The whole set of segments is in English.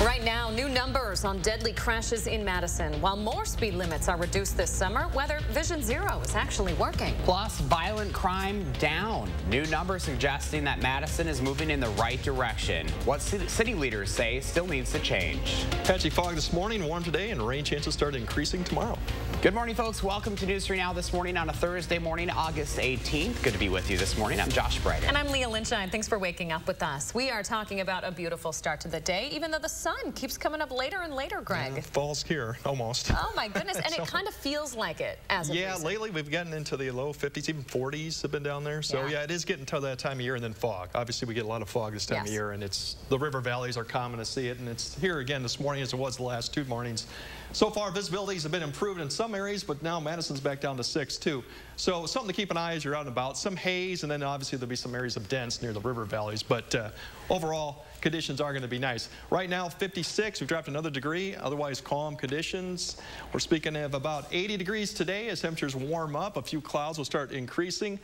Right now, new numbers on deadly crashes in Madison. While more speed limits are reduced this summer, weather Vision Zero is actually working. Plus, violent crime down. New numbers suggesting that Madison is moving in the right direction. What city leaders say still needs to change. Patchy fog this morning, warm today, and rain chances start increasing tomorrow. Good morning, folks. Welcome to News 3 Now this morning on a Thursday morning, August 18th. Good to be with you this morning. I'm Josh Brighter. And I'm Leah Lynchine. Thanks for waking up with us. We are talking about a beautiful start to the day, even though the sun keeps coming up later and later, Greg. Yeah, fall's here, almost. Oh, my goodness. And it kind of feels like it as of recent. Lately we've gotten into the low 50s, even 40s have been down there. So, yeah, it is getting to that time of year, and then fog. Obviously, we get a lot of fog this time of year, and it's the river valleys are common to see it, and it's here again this morning as it was the last two mornings. So far, visibilities have been improved in some areas, but now Madison's back down to 6, too. So something to keep an eye as you're out and about. Some haze, and then obviously there'll be some areas of dense near the river valleys. But overall, conditions are going to be nice. Right now, 56. We've dropped another degree. Otherwise, calm conditions. We're speaking of about 80 degrees today as temperatures warm up. A few clouds will start increasing.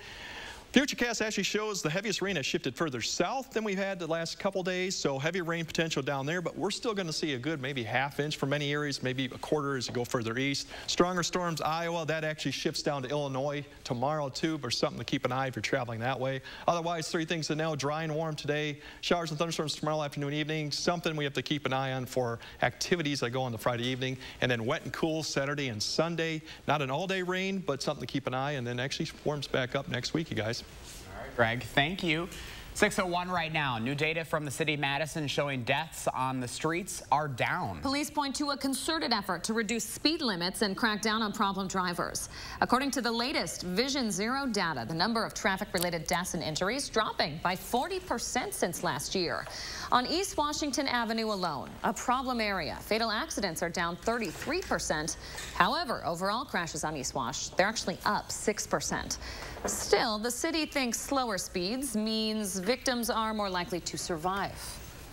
Futurecast actually shows the heaviest rain has shifted further south than we've had the last couple days, so heavy rain potential down there, but we're still going to see a good maybe ½ inch for many areas, maybe a quarter as you go further east. Stronger storms, Iowa, that actually shifts down to Illinois tomorrow too, but something to keep an eye if you're traveling that way. Otherwise, three things to know: dry and warm today, showers and thunderstorms tomorrow afternoon, evening, something we have to keep an eye on for activities that go on the Friday evening, and then wet and cool Saturday and Sunday. Not an all-day rain, but something to keep an eye, and then actually warms back up next week, you guys. All right, Greg, thank you. 6:01 right now. New data from the city of Madison showing deaths on the streets are down. Police point to a concerted effort to reduce speed limits and crack down on problem drivers. According to the latest Vision Zero data, the number of traffic-related deaths and injuries dropping by 40% since last year. On East Washington Avenue alone, a problem area, fatal accidents are down 33%. However, overall crashes on East Wash, they're actually up 6%. Still, the city thinks slower speeds means victims are more likely to survive.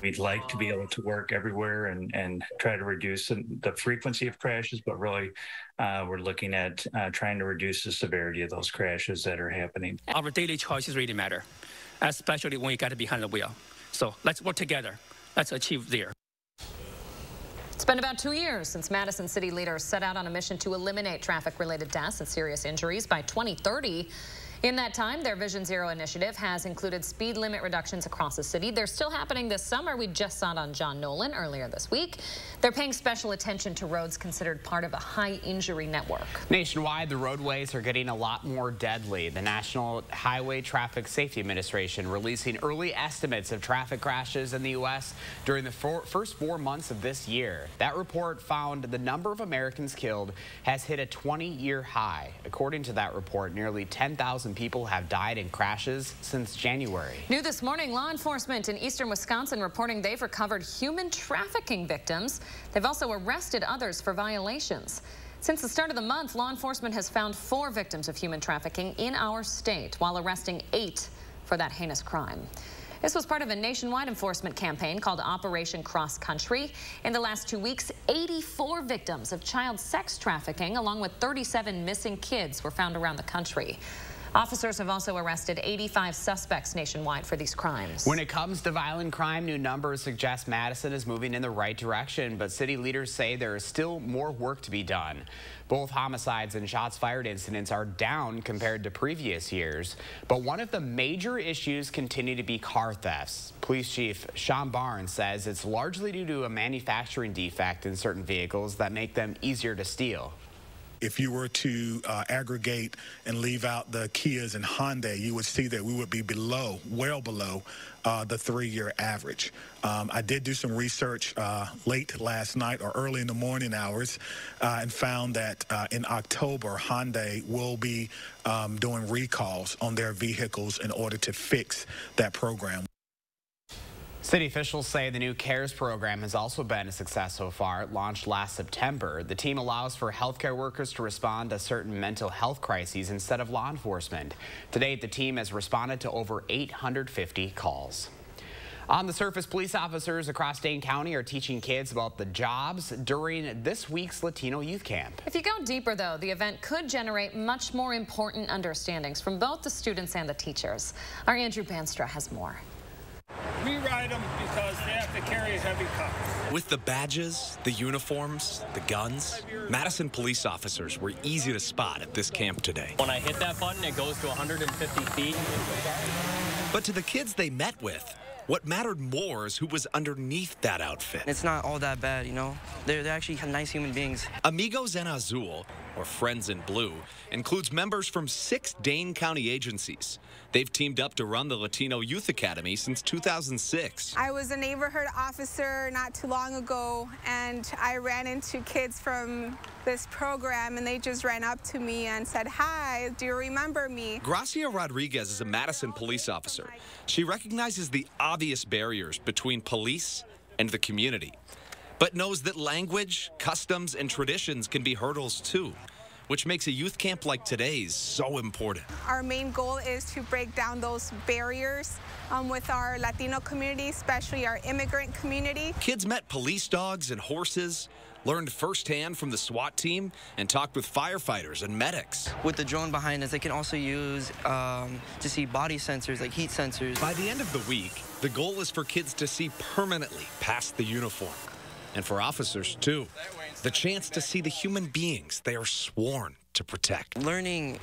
We'd like to be able to work everywhere and try to reduce the frequency of crashes, but really we're looking at trying to reduce the severity of those crashes that are happening. Our daily choices really matter, especially when you got behind the wheel. So let's work together. Let's achieve there. It's been about 2 years since Madison city leaders set out on a mission to eliminate traffic-related deaths and serious injuries by 2030. In that time, their Vision Zero initiative has included speed limit reductions across the city. They're still happening this summer. We just saw it on John Nolan earlier this week. They're paying special attention to roads considered part of a high-injury network. Nationwide, the roadways are getting a lot more deadly. The National Highway Traffic Safety Administration releasing early estimates of traffic crashes in the U.S. during the first 4 months of this year. That report found the number of Americans killed has hit a 20-year high. According to that report, nearly 10,000 people have died in crashes since January. New this morning, law enforcement in eastern Wisconsin reporting they've recovered human trafficking victims. They've also arrested others for violations. Since the start of the month, law enforcement has found 4 victims of human trafficking in our state, while arresting 8 for that heinous crime. This was part of a nationwide enforcement campaign called Operation Cross Country. In the last 2 weeks, 84 victims of child sex trafficking, along with 37 missing kids, were found around the country. Officers have also arrested 85 suspects nationwide for these crimes. When it comes to violent crime, new numbers suggest Madison is moving in the right direction, but city leaders say there is still more work to be done. Both homicides and shots fired incidents are down compared to previous years, but one of the major issues continue to be car thefts. Police Chief Sean Barnes says it's largely due to a manufacturing defect in certain vehicles that make them easier to steal. If you were to aggregate and leave out the Kias and Hyundai, you would see that we would be below, well below, the 3-year average. I did do some research late last night or early in the morning hours and found that in October, Hyundai will be doing recalls on their vehicles in order to fix that program. City officials say the new CARES program has also been a success so far. It launched last September. The team allows for healthcare workers to respond to certain mental health crises instead of law enforcement. To date, the team has responded to over 850 calls. On the surface, police officers across Dane County are teaching kids about the jobs during this week's Latino Youth Camp. If you go deeper, though, the event could generate much more important understandings from both the students and the teachers. Our Andrew Banstra has more. We ride them because they have to carry heavy cups. With the badges, the uniforms, the guns, Madison police officers were easy to spot at this camp today. When I hit that button, it goes to 150 feet. But to the kids they met with, what mattered more is who was underneath that outfit. It's not all that bad, you know? They're actually nice human beings. Amigos en Azul, or Friends in Blue, includes members from 6 Dane County agencies. They've teamed up to run the Latino Youth Academy since 2006. I was a neighborhood officer not too long ago, and I ran into kids from this program, and they just ran up to me and said, "Hi, do you remember me?" Gracia Rodriguez is a Madison police officer. She recognizes the obvious barriers between police and the community, but knows that language, customs, and traditions can be hurdles too, which makes a youth camp like today's so important. Our main goal is to break down those barriers with our Latino community, especially our immigrant community. Kids met police dogs and horses, learned firsthand from the SWAT team, and talked with firefighters and medics. With the drone behind us, they can also use to see body sensors, like heat sensors. By the end of the week, the goal is for kids to see permanently past the uniform. And for officers, too, the chance to see the human beings they are sworn to protect. Learning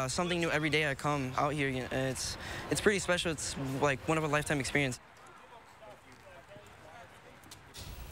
something new every day I come out here, you know, it's pretty special. It's like one of a lifetime experience.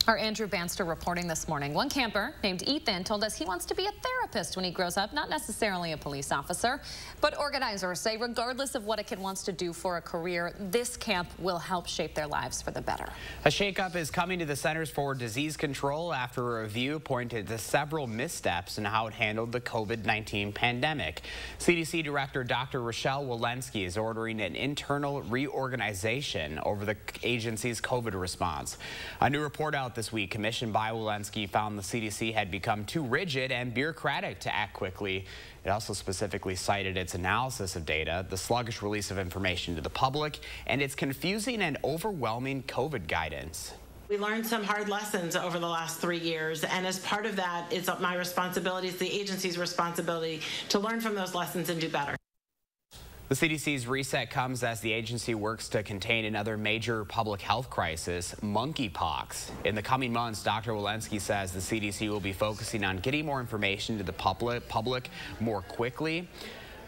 Our Andrew Banster reporting this morning. One camper named Ethan told us he wants to be a therapist when he grows up, not necessarily a police officer. But organizers say regardless of what a kid wants to do for a career, this camp will help shape their lives for the better. A shakeup is coming to the Centers for Disease Control after a review pointed to several missteps in how it handled the COVID-19 pandemic. CDC Director Dr. Rochelle Walensky is ordering an internal reorganization over the agency's COVID response. A new report out this week commissioned by Walensky found the CDC had become too rigid and bureaucratic to act quickly. It also specifically cited its analysis of data, the sluggish release of information to the public, and its confusing and overwhelming COVID guidance. We learned some hard lessons over the last 3 years, and as part of that, it's my responsibility, it's the agency's responsibility to learn from those lessons and do better. The CDC's reset comes as the agency works to contain another major public health crisis, monkeypox. In the coming months, Dr. Walensky says the CDC will be focusing on getting more information to the public more quickly,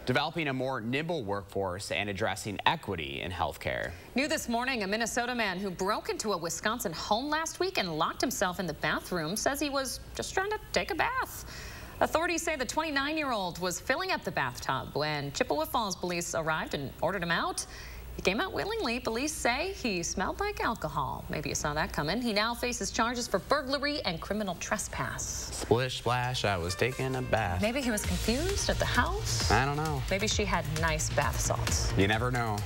developing a more nimble workforce, and addressing equity in healthcare. New this morning, a Minnesota man who broke into a Wisconsin home last week and locked himself in the bathroom says he was just trying to take a bath. Authorities say the 29-year-old was filling up the bathtub when Chippewa Falls police arrived and ordered him out. He came out willingly. Police say he smelled like alcohol. Maybe you saw that coming. He now faces charges for burglary and criminal trespass. Splish splash, I was taking a bath. Maybe he was confused at the house. I don't know. Maybe she had nice bath salts. You never know.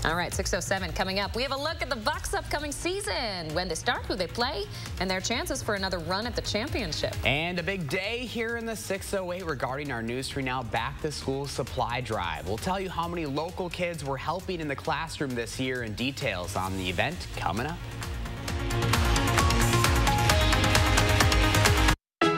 All right, 6:07 coming up. We have a look at the Bucks' upcoming season, when they start, who they play, and their chances for another run at the championship. And a big day here in the 608 regarding our News 3 Now Back to School Supply Drive. We'll tell you how many local kids we're helping in the classroom this year and details on the event coming up.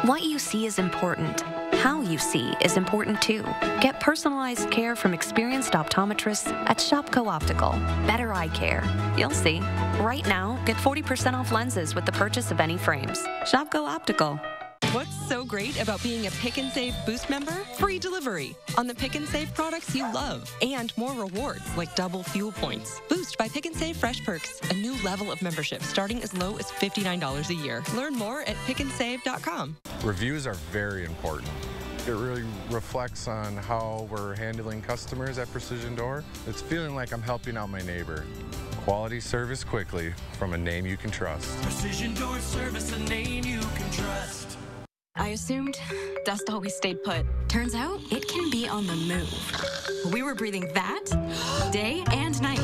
What you see is important. How you see is important too. Get personalized care from experienced optometrists at Shopko Optical. Better eye care. You'll see. Right now, get 40% off lenses with the purchase of any frames. Shopko Optical. What's so great about being a Pick and Save Boost member? Free delivery on the Pick and Save products you love, and more rewards like double fuel points. Boost by Pick and Save Fresh Perks, a new level of membership starting as low as $59 a year. Learn more at pickandsave.com. Reviews are very important. It really reflects on how we're handling customers at Precision Door. It's feeling like I'm helping out my neighbor. Quality service quickly from a name you can trust. Precision Door service, a name you can trust. I assumed dust always stayed put. Turns out it can be on the move. We were breathing that day and night.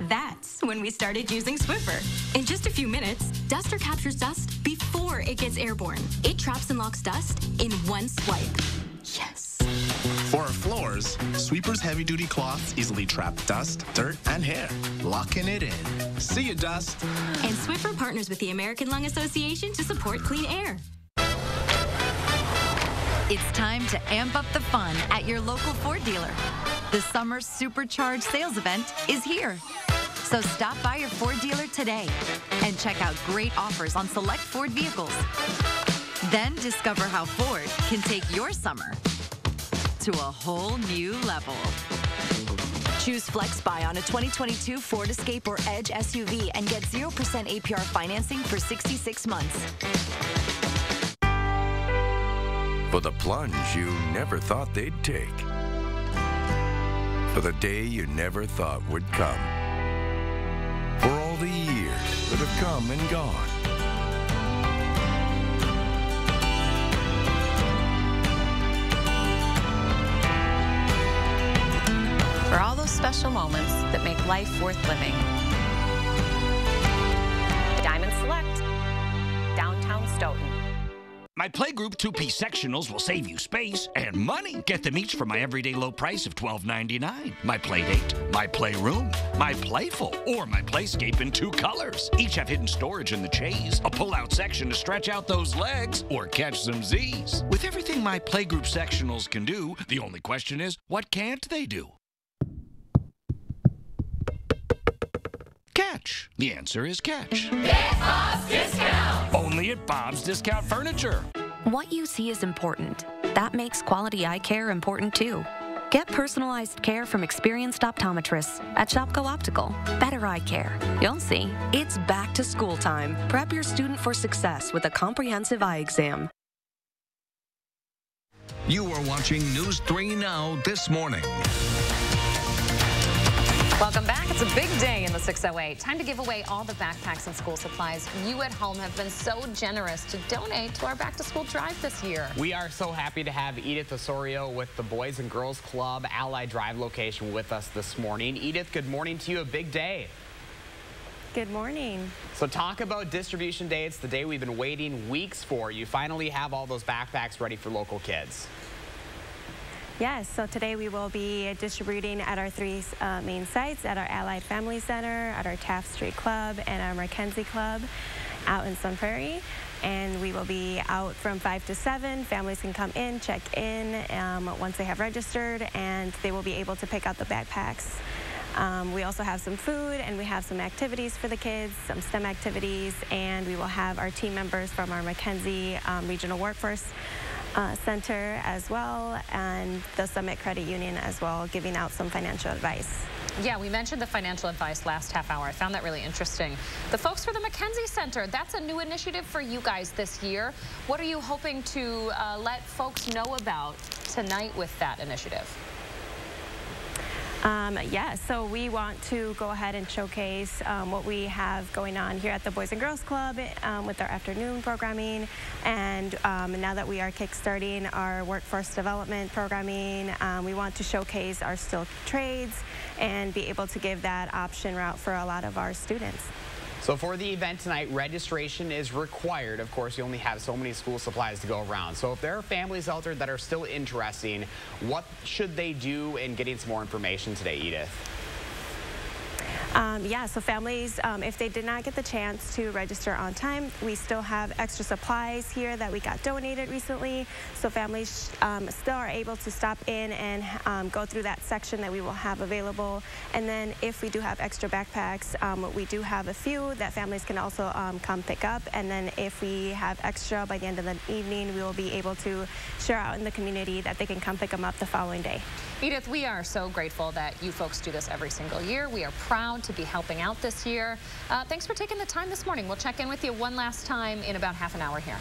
That's when we started using Swiffer. In just a few minutes, Duster captures dust before it gets airborne. It traps and locks dust in one swipe. Yes. For our floors, Sweeper's heavy-duty cloths easily trap dust, dirt, and hair, locking it in. See you, dust. And Swiffer partners with the American Lung Association to support clean air. It's time to amp up the fun at your local Ford dealer. The summer Supercharged sales event is here. So stop by your Ford dealer today and check out great offers on select Ford vehicles. Then discover how Ford can take your summer to a whole new level. Choose Flex Buy on a 2022 Ford Escape or Edge SUV and get 0% APR financing for 66 months. For the plunge you never thought they'd take. For the day you never thought would come. For all the years that have come and gone. For all those special moments that make life worth living. Diamond Select, downtown Stoughton. My Playgroup 2-piece sectionals will save you space and money. Get them each for my everyday low price of $12.99. My Playdate, my Playroom, my Playful, or my Playscape in 2 colors. Each have hidden storage in the chaise, a pull-out section to stretch out those legs or catch some Z's. With everything my Playgroup sectionals can do, the only question is, what can't they do? Catch. The answer is catch. Get Bob's Discount. Only at Bob's Discount Furniture. What you see is important. That makes quality eye care important too. Get personalized care from experienced optometrists at Shopko Optical. Better eye care. You'll see. It's back to school time. Prep your student for success with a comprehensive eye exam. You are watching News 3 Now this morning. Welcome back. It's a big day in the 608. Time to give away all the backpacks and school supplies. You at home have been so generous to donate to our back-to-school drive this year. We are so happy to have Edith Osorio with the Boys and Girls Club Allied Drive location with us this morning. Edith, good morning to you. A big day. Good morning. So talk about distribution day. It's the day we've been waiting weeks for. You finally have all those backpacks ready for local kids. Yes, so today we will be distributing at our 3 main sites, at our Allied Family Center, at our Taft Street Club, and our Mackenzie Club out in Sun Prairie. And we will be out from 5 to 7. Families can come in, check in once they have registered, and they will be able to pick out the backpacks. We also have some food, and we have some activities for the kids, some STEM activities, and we will have our team members from our Mackenzie Regional Workforce Center as well, and the Summit Credit Union as well, giving out some financial advice. Yeah, we mentioned the financial advice last half hour. I found that really interesting. The folks for the Mackenzie Center, that's a new initiative for you guys this year. What are you hoping to let folks know about tonight with that initiative? Yeah, so we want to go ahead and showcase what we have going on here at the Boys and Girls Club with our afternoon programming. And now that we are kickstarting our workforce development programming, we want to showcase our skilled trades and be able to give that option route for a lot of our students. So for the event tonight, registration is required. Of course, you only have so many school supplies to go around. So if there are families out there that are still interested, what should they do in getting some more information today, Edith? Yeah, so families, if they did not get the chance to register on time, we still have extra supplies here that we got donated recently. So families still are able to stop in and go through that section that we will have available. And then if we do have extra backpacks, we do have a few that families can also come pick up. And then if we have extra by the end of the evening, we will be able to share out in the community that they can come pick them up the following day. Edith, we are so grateful that you folks do this every single year. We are proud to be helping out this year. Thanks for taking the time this morning. We'll check in with you one last time in about half an hour here.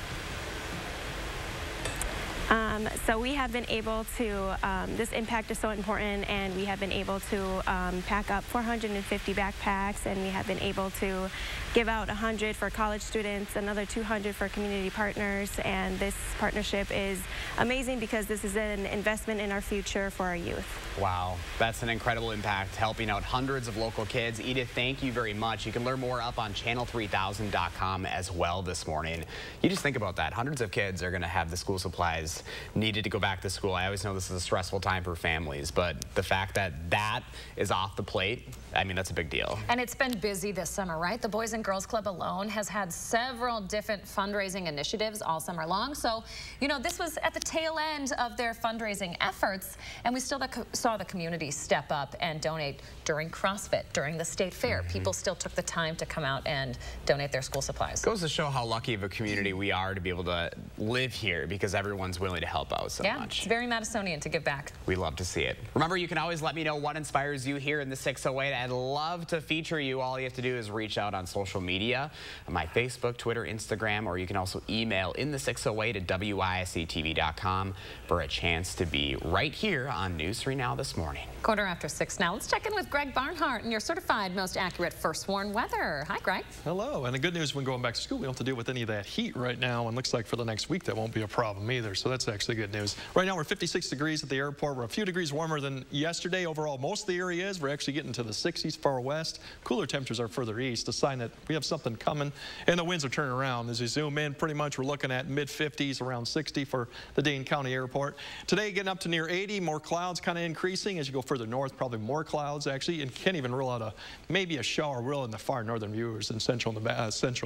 So we have been able to, this impact is so important, and we have been able to pack up 450 backpacks, and we have been able to give out 100 for college students, another 200 for community partners, and this partnership is amazing because this is an investment in our future for our youth. Wow, that's an incredible impact, helping out hundreds of local kids. Edith, thank you very much. You can learn more up on channel3000.com as well this morning. You just think about that. Hundreds of kids are going to have the school supplies needed to go back to school. I always know this is a stressful time for families, but the fact that that is off the plate, I mean, that's a big deal. And it's been busy this summer, right? The Boys and and Girls Club alone has had several different fundraising initiatives all summer long. So, you know, this was at the tail end of their fundraising efforts, and we still saw the community step up and donate during CrossFit, during the state fair. People still took the time to come out and donate their school supplies. Goes to show how lucky of a community we are to be able to live here, because everyone's willing to help out so much. It's very Madisonian to give back. We love to see it. Remember, you can always let me know what inspires you here in the 608. I'd love to feature you. All you have to do is reach out on social media, my Facebook, Twitter, Instagram, or you can also email in the 608 at WISC-TV.com for a chance to be right here on News 3 Now this morning. 6:15 now. Let's check in with Greg Barnhart and your certified most accurate first warn weather. Hi, Greg. Hello. And the good news when going back to school, we don't have to deal with any of that heat right now. And looks like for the next week, that won't be a problem either. So that's actually good news. Right now, we're 56 degrees at the airport. We're a few degrees warmer than yesterday. Overall, most of the area is. We're actually getting to the 60s far west. Cooler temperatures are further east, a sign that we have something coming. And the winds are turning around. As you zoom in, pretty much we're looking at mid-50s, around 60 for the Dane County Airport. Today, getting up to near 80. More clouds kind of increasing as you go further north. Probably more clouds, actually, and can't even rule out maybe a shower will in the far northern viewers in central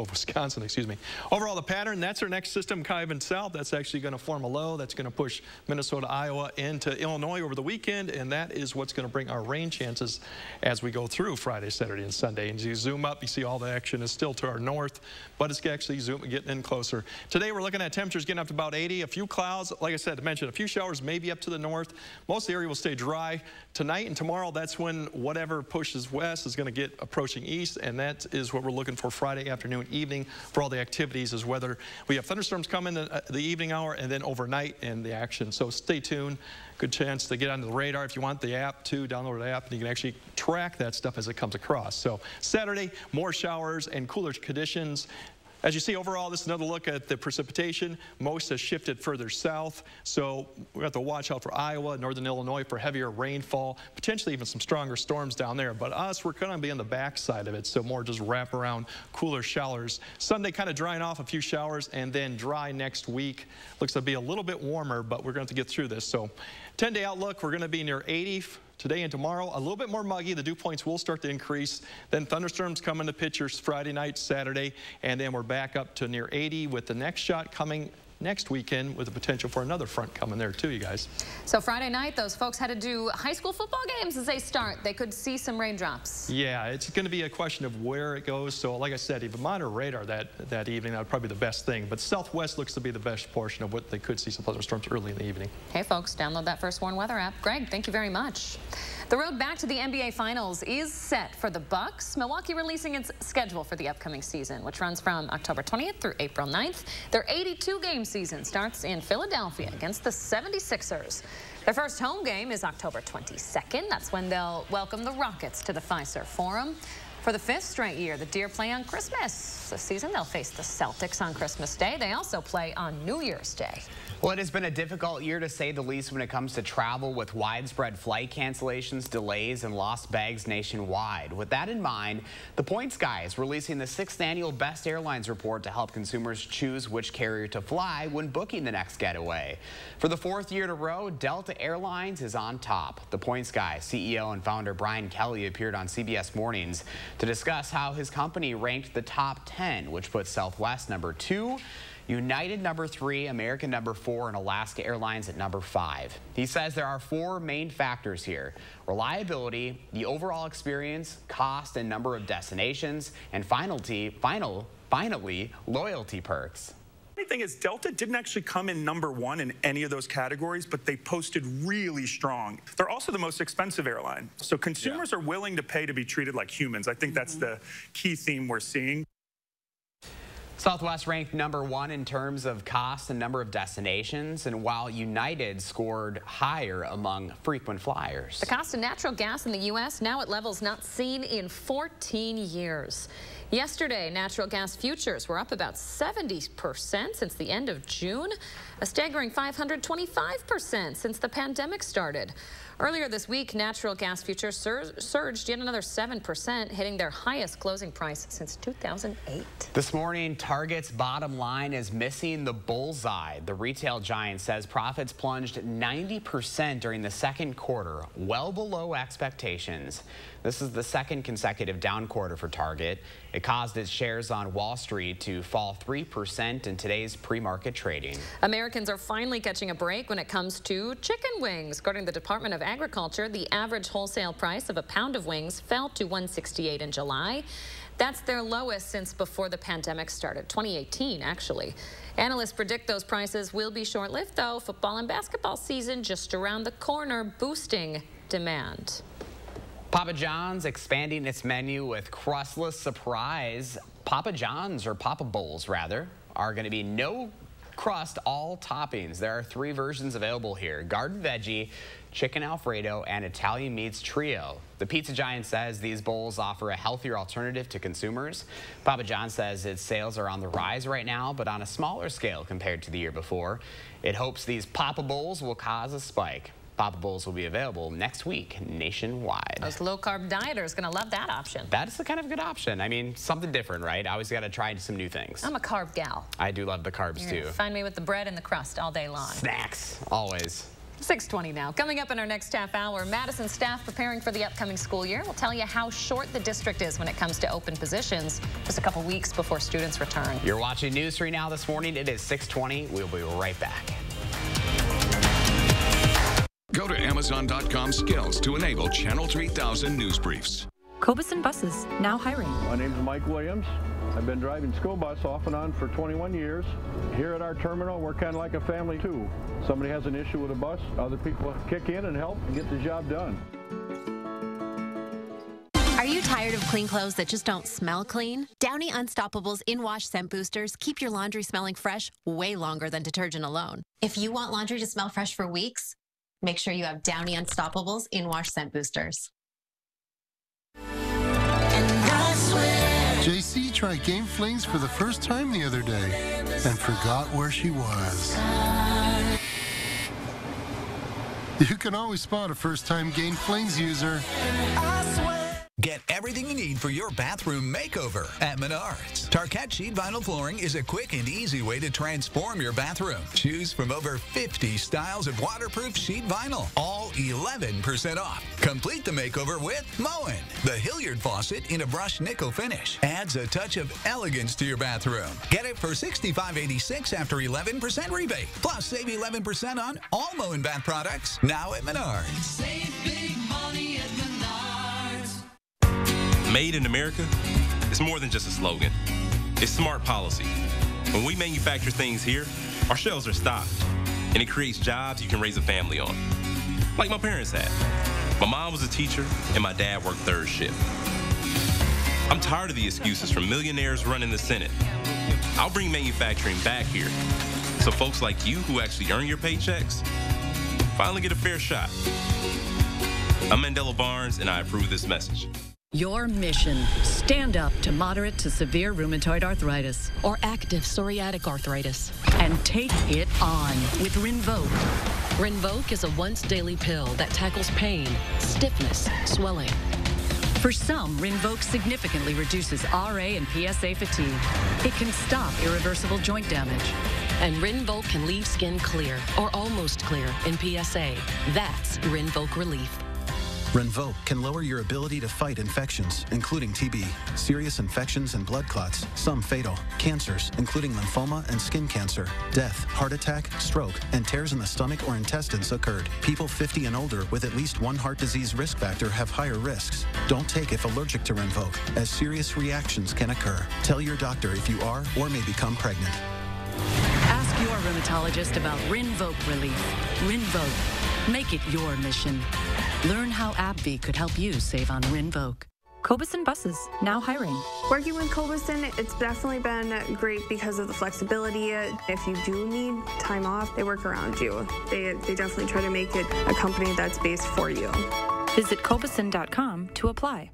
Wisconsin, excuse me. Overall, the pattern, that's our next system kind of in south. That's actually going to form a low. That's going to push Minnesota, Iowa into Illinois over the weekend, and that is what's going to bring our rain chances as we go through Friday, Saturday, and Sunday. And as you zoom up, you see all the action is still to our north, but it's actually getting in closer. Today, we're looking at temperatures getting up to about 80. A few clouds, like I said, I mentioned, a few showers maybe up to the north. Most of the area will stay dry. Tonight and tomorrow, that's when whatever pushes west is going to get approaching east, and that is what we're looking for Friday afternoon, evening for all the activities, is whether we have thunderstorms coming the evening hour and then overnight in the action. So stay tuned. Good chance to get onto the radar if you want the app too. Download the app and you can actually track that stuff as it comes across. So Saturday, more showers and cooler conditions. As you see, overall, this is another look at the precipitation. Most has shifted further south, so we have to watch out for Iowa, northern Illinois for heavier rainfall, potentially even some stronger storms down there. But us, we're going to be on the backside of it, so more just wrap around cooler showers. Sunday kind of drying off, a few showers, and then dry next week. Looks to be a little bit warmer, but we're going to have to get through this. So 10-day outlook, we're going to be near 80. Today and tomorrow, a little bit more muggy. The dew points will start to increase. Then thunderstorms come into pictures Friday night, Saturday, and then we're back up to near 80 with the next shot coming next weekend with the potential for another front coming there too, you guys. So Friday night, those folks had to do high school football games as they start. They could see some raindrops. Yeah, it's going to be a question of where it goes. So like I said, if you monitor radar that evening, that would probably be the best thing. But southwest looks to be the best portion of what they could see some thunderstorms early in the evening. Hey folks, download that First Warn weather app. Greg, thank you very much. The road back to the NBA Finals is set for the Bucks. Milwaukee releasing its schedule for the upcoming season, which runs from October 20th through April 9th. Their 82-game season starts in Philadelphia against the 76ers. Their first home game is October 22nd. That's when they'll welcome the Rockets to the Fiserv Forum. For the 5th straight year, the Deer play on Christmas. This season, they'll face the Celtics on Christmas Day. They also play on New Year's Day. Well, it has been a difficult year to say the least when it comes to travel, with widespread flight cancellations, delays, and lost bags nationwide. With that in mind, the Points Guy is releasing the 6th annual Best Airlines report to help consumers choose which carrier to fly when booking the next getaway. For the 4th year in a row, Delta Airlines is on top. The Points Guy CEO and founder Brian Kelly appeared on CBS Mornings to discuss how his company ranked the top 10, which puts Southwest number 2, United number 3, American number 4, and Alaska Airlines at number 5. He says there are 4 main factors here: reliability, the overall experience, cost and number of destinations, and finally, loyalty perks. The thing is, Delta didn't actually come in number 1 in any of those categories, but they posted really strong. They're also the most expensive airline, so consumers are willing to pay to be treated like humans. I think that's the key theme we're seeing. Southwest ranked number 1 in terms of cost and number of destinations, and while United scored higher among frequent flyers. The cost of natural gas in the U.S. now at levels not seen in 14 years. Yesterday, natural gas futures were up about 70% since the end of June, a staggering 525% since the pandemic started. Earlier this week, natural gas futures surged yet another 7%, hitting their highest closing price since 2008. This morning, Target's bottom line is missing the bullseye. The retail giant says profits plunged 90% during the second quarter, well below expectations. This is the second consecutive down quarter for Target. It caused its shares on Wall Street to fall 3% in today's pre-market trading. Americans are finally catching a break when it comes to chicken wings. According to the Department of Agriculture, the average wholesale price of a pound of wings fell to $1.68 in July. That's their lowest since before the pandemic started, 2018 actually. Analysts predict those prices will be short-lived though. Football and basketball season just around the corner, boosting demand. Papa John's expanding its menu with crustless surprise. Papa John's, or Papa Bowls rather, are going to be no crust, all toppings. There are 3 versions available here: garden veggie, chicken Alfredo, and Italian meats trio. The pizza giant says these bowls offer a healthier alternative to consumers. Papa John's says its sales are on the rise right now, but on a smaller scale compared to the year before. It hopes these Papa Bowls will cause a spike. Papa Bowls will be available next week nationwide. Those low-carb dieters going to love that option. That's the kind of good option. I mean, something different, right? I always got to try some new things. I'm a carb gal. I do love the carbs, too. Find me with the bread and the crust all day long. Snacks, always. 6:20 now. Coming up in our next half hour, Madison staff preparing for the upcoming school year. We'll tell you how short the district is when it comes to open positions just a couple weeks before students return. You're watching News 3 Now this morning. It is 6:20. We'll be right back. Go to Amazon.com skills to enable Channel 3000 news briefs. Cobuson Buses, now hiring. My name is Mike Williams. I've been driving school bus off and on for 21 years. Here at our terminal, we're kind of like a family too. Somebody has an issue with a bus, other people kick in and help and get the job done. Are you tired of clean clothes that just don't smell clean? Downy Unstoppable's In-Wash Scent Boosters keep your laundry smelling fresh way longer than detergent alone. If you want laundry to smell fresh for weeks, make sure you have Downy Unstoppable's In-Wash Scent Boosters. JC tried Game Flings for the first time the other day and forgot where she was. You can always spot a first-time Game Flings user. Get everything you need for your bathroom makeover at Menards. Tarkett sheet vinyl flooring is a quick and easy way to transform your bathroom. Choose from over 50 styles of waterproof sheet vinyl, all 11% off. Complete the makeover with Moen. The Hilliard faucet in a brushed nickel finish adds a touch of elegance to your bathroom. Get it for $65.86 after 11% rebate. Plus, save 11% on all Moen bath products now at Menards. Save big money at Menards. Made in America is more than just a slogan. It's smart policy. When we manufacture things here, our shelves are stocked, and it creates jobs you can raise a family on. Like my parents had. My mom was a teacher, and my dad worked third shift. I'm tired of the excuses from millionaires running the Senate. I'll bring manufacturing back here, so folks like you who actually earn your paychecks finally get a fair shot. I'm Mandela Barnes, and I approve this message. Your mission, stand up to moderate to severe rheumatoid arthritis Or active psoriatic arthritis. and take it on with Rinvoq. Rinvoq is a once-daily pill that tackles pain, stiffness, swelling. For some, Rinvoq significantly reduces RA and PSA fatigue. It can stop irreversible joint damage. And Rinvoq can leave skin clear, or almost clear, in PSA. That's Rinvoq Relief. Rinvoq can lower your ability to fight infections, including TB, serious infections and blood clots, some fatal, cancers, including lymphoma and skin cancer, death, heart attack, stroke, and tears in the stomach or intestines occurred. People 50 and older with at least one heart disease risk factor have higher risks. Don't take if allergic to Rinvoq, as serious reactions can occur. Tell your doctor if you are or may become pregnant. Ask your rheumatologist about Rinvoq Relief. Rinvoq. Make it your mission. Learn how AbbVie could help you save on Rinvoq. Cobuson Buses, now hiring. Working with Cobuson, it's definitely been great because of the flexibility. If you do need time off, they work around you. They definitely try to make it a company that's based for you. Visit Cobuson.com to apply.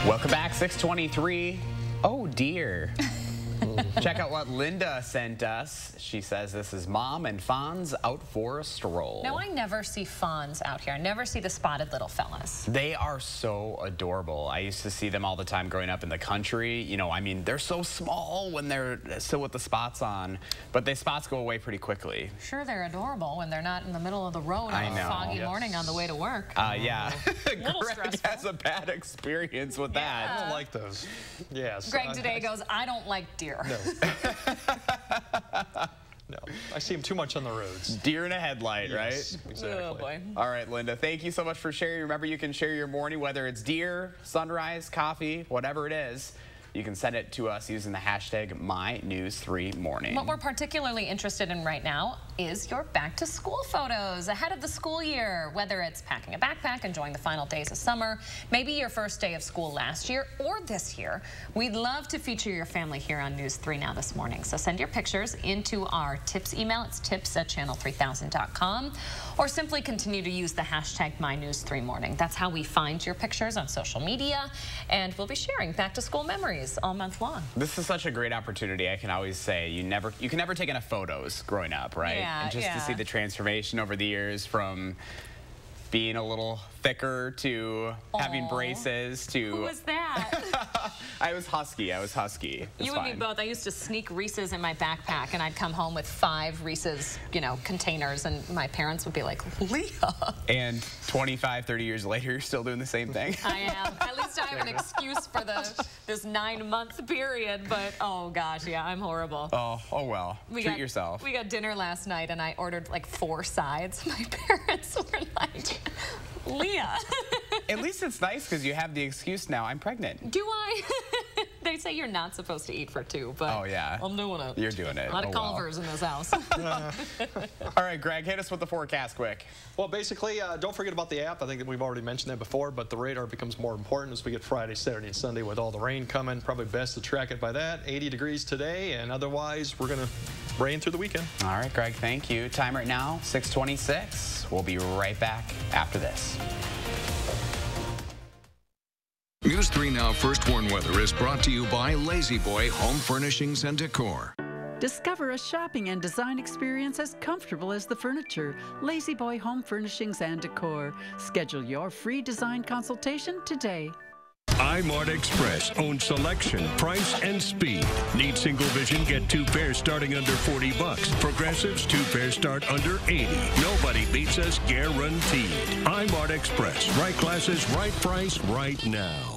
Welcome back, 6:23. Oh dear. Check out what Linda sent us. She says this is Mom and Fonz out for a stroll. Now, I never see Fonz out here. I never see the spotted little fellas. They are so adorable. I used to see them all the time growing up in the country. You know, I mean, they're so small when they're still with the spots on, but the spots go away pretty quickly. Sure, they're adorable when they're not in the middle of the road on a foggy morning on the way to work. Yeah. Greg stressful. has a bad experience with that. I don't like those. Yes. Greg today goes, I don't like deer. No. No, I see them too much on the roads. Deer in a headlight, right? Exactly. Oh, boy. All right, Linda, thank you so much for sharing. Remember, you can share your morning, whether it's deer, sunrise, coffee, whatever it is. You can send it to us using the hashtag MyNews3Morning. What we're particularly interested in right now is your back-to-school photos ahead of the school year, whether it's packing a backpack, enjoying the final days of summer, maybe your first day of school last year or this year. We'd love to feature your family here on News 3 Now this morning. So send your pictures into our tips email. It's tips@channel3000.com, or simply continue to use the hashtag MyNews3Morning. That's how we find your pictures on social media, and we'll be sharing back-to-school memories all month long. This is such a great opportunity. I can always say you can never take enough photos growing up, right? Yeah, and just to see the transformation over the years from being a little thicker to having braces to... Who was that? I was husky. I was husky. It's You and me both. I used to sneak Reese's in my backpack, and I'd come home with 5 Reese's, containers, and my parents would be like, Leah. And 25, 30 years later, you're still doing the same thing. I am. At least I have an excuse for this 9-month period, but oh gosh, yeah, I'm horrible. Oh well. Treat yourself. We got dinner last night, and I ordered like 4 sides. My parents were like, Leah. At least it's nice because you have the excuse now. I'm pregnant. Do I? They say you're not supposed to eat for 2, but oh, yeah. I'm doing it. You're doing it. A lot of Culvers in this house. All right, Greg, hit us with the forecast quick. Well, basically, don't forget about the app. I think that we've already mentioned that before, but the radar becomes more important as we get Friday, Saturday, and Sunday with all the rain coming. Probably best to track it by that. 80 degrees today, and otherwise, we're going to rain through the weekend. All right, Greg, thank you. Time right now, 6:26. We'll be right back after this. News 3 Now First Warn Weather is brought to you by Lazy Boy Home Furnishings and Decor. Discover a shopping and design experience as comfortable as the furniture. Lazy Boy Home Furnishings and Decor. Schedule your free design consultation today. iMart Express owns selection, price, and speed. Need single vision? Get 2 pairs starting under $40. Progressives, 2 pairs start under $80. Nobody beats us, guaranteed. iMart Express. Right glasses, right price, right now.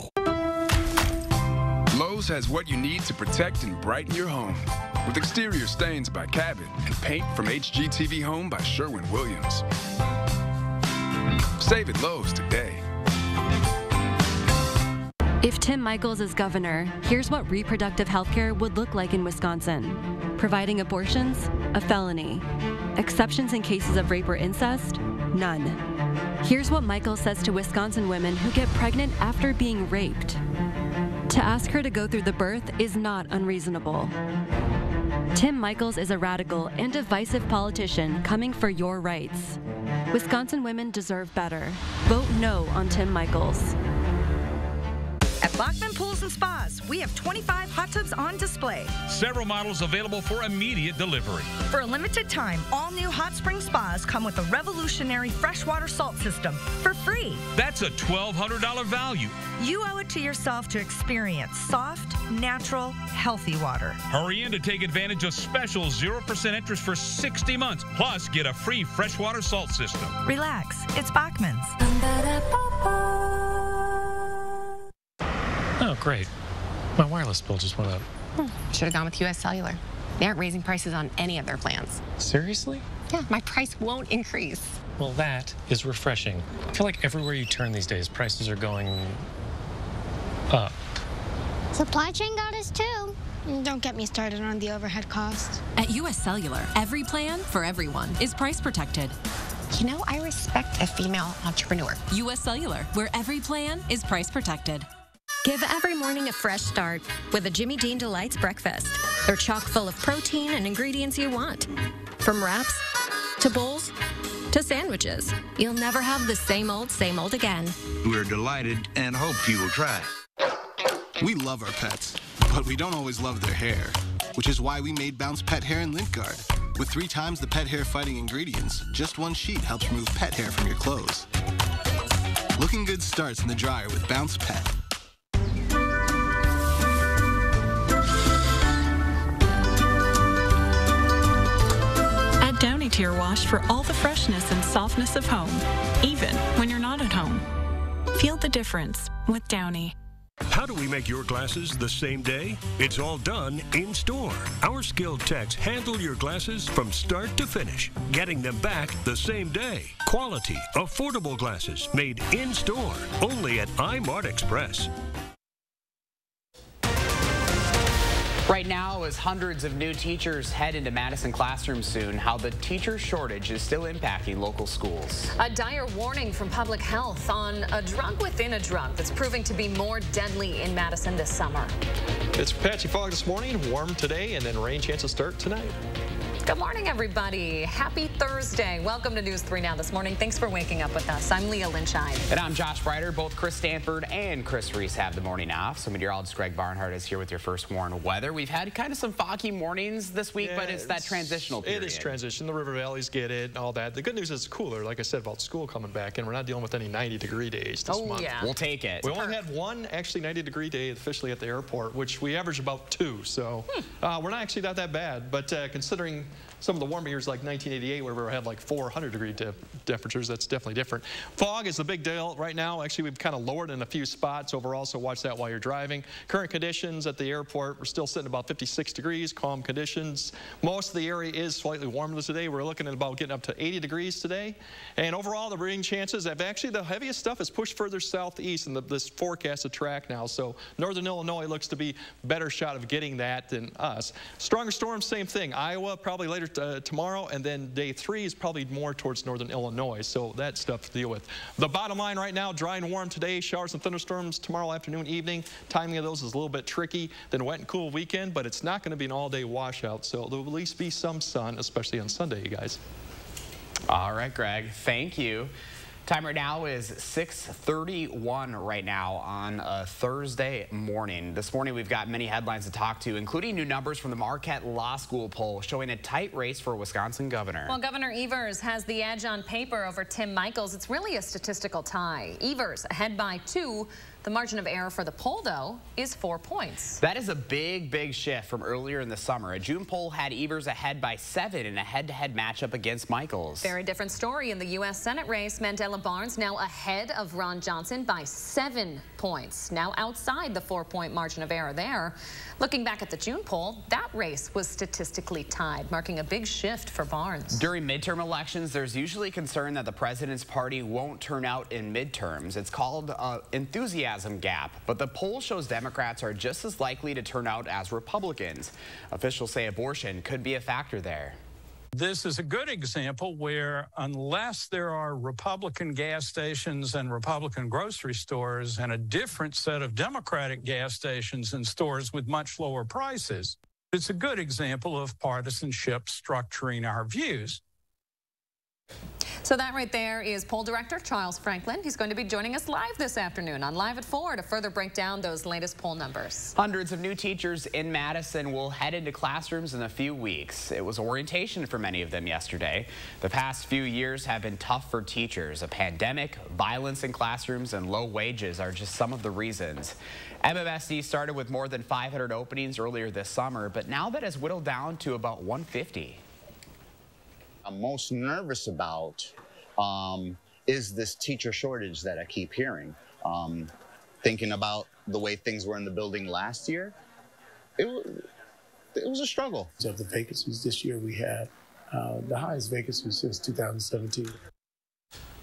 Lowe's has what you need to protect and brighten your home. With exterior stains by Cabot and paint from HGTV Home by Sherwin-Williams. Save at Lowe's today. If Tim Michaels is governor, here's what reproductive health care would look like in Wisconsin. Providing abortions? A felony. Exceptions in cases of rape or incest? None. Here's what Michaels says to Wisconsin women who get pregnant after being raped. To ask her to go through the birth is not unreasonable. Tim Michaels is a radical and divisive politician coming for your rights. Wisconsin women deserve better. Vote no on Tim Michaels. At Bachman Pools and Spas, we have 25 hot tubs on display. Several models available for immediate delivery. For a limited time, all new hot spring spas come with a revolutionary freshwater salt system for free. That's a $1,200 value. You owe it to yourself to experience soft, natural, healthy water. Hurry in to take advantage of special 0% interest for 60 months. Plus, get a free freshwater salt system. Relax, it's Bachman's. Oh, great. My wireless bill just went up. Should have gone with US Cellular. They aren't raising prices on any of their plans. Seriously? Yeah, my price won't increase. Well, that is refreshing. I feel like everywhere you turn these days, prices are going up. Supply chain got us too. Don't get me started on the overhead costs. At US Cellular, every plan for everyone is price protected. You know, I respect a female entrepreneur. US Cellular, where every plan is price protected. Give every morning a fresh start with a Jimmy Dean Delights breakfast. They're chock full of protein and ingredients you want. From wraps to bowls to sandwiches. You'll never have the same old again. We're delighted and hope you will try. We love our pets, but we don't always love their hair. which is why we made Bounce Pet Hair and Lint Guard. With 3 times the pet hair fighting ingredients, just one sheet helps remove pet hair from your clothes. Looking good starts in the dryer with Bounce Pet. Add Downy to your wash for all the freshness and softness of home, even when you're not at home. Feel the difference with Downy. How do we make your glasses the same day? It's all done in store. Our skilled techs handle your glasses from start to finish, getting them back the same day. Quality, affordable glasses made in store, only at iMart Express. Right now, as hundreds of new teachers head into Madison classrooms soon, how the teacher shortage is still impacting local schools. A dire warning from public health on a drug within a drug that's proving to be more deadly in Madison this summer. It's patchy fog this morning, warm today, and then rain chances start tonight. Good morning, everybody. Happy Thursday. Welcome to News 3 Now this morning. Thanks for waking up with us. I'm Leah Lynchine. And I'm Josh Breiter. Both Chris Stanford and Chris Reese have the morning off. So meteorologist Greg Barnhart is here with your first warn weather. We've had kind of some foggy mornings this week, but it's that transitional period. It is transition. The river valleys get it and all that. The good news is it's cooler, like I said, about school coming back, and we're not dealing with any 90-degree days this month. Yeah. We'll take it. We only had one actually 90-degree day officially at the airport, which we average about 2. So we're not actually not that bad, but considering some of the warmer years like 1988 where we had like 400-degree temperatures, that's definitely different. Fog is the big deal right now. Actually, we've kind of lowered in a few spots overall, so watch that while you're driving. Current conditions at the airport, we're still sitting about 56 degrees, calm conditions. Most of the area is slightly warmer today. We're looking at about getting up to 80 degrees today. And overall, the rain chances have actually, the heaviest stuff is pushed further southeast in this forecasted track now. So northern Illinois looks to be better shot of getting that than us. Stronger storms, same thing. Iowa, probably later tomorrow, and then day 3 is probably more towards northern Illinois, so that stuff to deal with. The bottom line right now, dry and warm today, showers and thunderstorms tomorrow afternoon, evening. Timing of those is a little bit tricky. Then wet and cool weekend, but it's not going to be an all-day washout, so there will at least be some sun, especially on Sunday, you guys. All right, Greg, thank you. Time right now is 6:31 right now on a Thursday morning. This morning we've got many headlines to talk to, including new numbers from the Marquette Law School poll showing a tight race for Wisconsin governor. Well, Governor Evers has the edge on paper over Tim Michels. It's really a statistical tie. Evers ahead by 2. The margin of error for the poll, though, is 4 points. That is a big shift from earlier in the summer. A June poll had Evers ahead by 7 in a head-to-head matchup against Michels. Very different story in the U.S. Senate race. Mandela Barnes now ahead of Ron Johnson by 7 points. Now outside the 4-point margin of error there. Looking back at the June poll, that race was statistically tied, marking a big shift for Barnes. During midterm elections, there's usually concern that the president's party won't turn out in midterms. It's called enthusiasm gap, but the poll shows Democrats are just as likely to turn out as Republicans. Officials say abortion could be a factor there. This is a good example where unless there are Republican gas stations and Republican grocery stores and a different set of Democratic gas stations and stores with much lower prices, it's a good example of partisanship structuring our views. So that right there is poll director Charles Franklin. He's going to be joining us live this afternoon on Live at 4 to further break down those latest poll numbers. Hundreds of new teachers in Madison will head into classrooms in a few weeks. It was orientation for many of them yesterday. The past few years have been tough for teachers. A pandemic, violence in classrooms, and low wages are just some of the reasons. MMSD started with more than 500 openings earlier this summer, but now that has whittled down to about 150. I'm most nervous about is this teacher shortage that I keep hearing. Thinking about the way things were in the building last year, it was a struggle. Of the vacancies this year, we had the highest vacancies since 2017.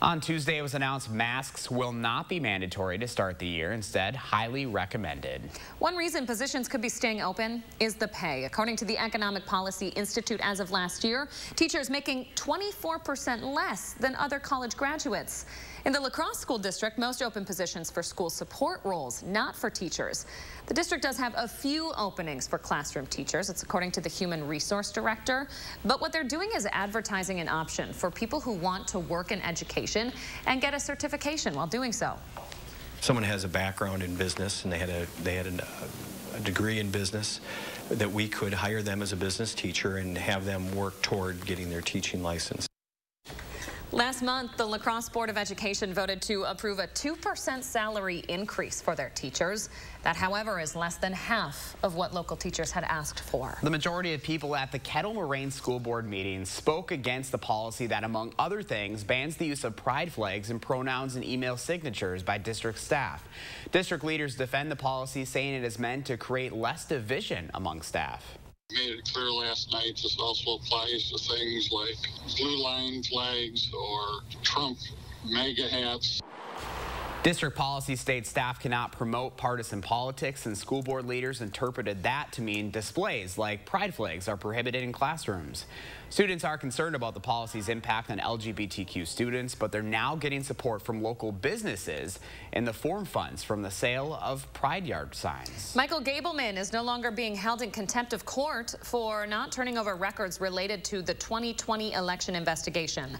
On Tuesday, it was announced masks will not be mandatory to start the year. Instead, highly recommended. One reason positions could be staying open is the pay. According to the Economic Policy Institute, as of last year, teachers making 24% less than other college graduates. In the La Crosse School District, most open positions for school support roles, not for teachers. The district does have a few openings for classroom teachers. It's according to the Human Resource Director. But what they're doing is advertising an option for people who want to work in education and get a certification while doing so. Someone has a background in business and they had a a degree in business, that we could hire them as a business teacher and have them work toward getting their teaching license. Last month, the La Crosse Board of Education voted to approve a 2% salary increase for their teachers. That, however, is less than half of what local teachers had asked for. The majority of people at the Kettle Moraine School Board meeting spoke against the policy that, among other things, bans the use of pride flags and pronouns in email signatures by district staff. District leaders defend the policy, saying it is meant to create less division among staff. Made it clear last night this also applies to things like blue line flags or Trump MAGA hats. District policy states staff cannot promote partisan politics, and school board leaders interpreted that to mean displays like pride flags are prohibited in classrooms. Students are concerned about the policy's impact on LGBTQ students, but they're now getting support from local businesses in the form funds from the sale of pride yard signs. Michael Gableman is no longer being held in contempt of court for not turning over records related to the 2020 election investigation.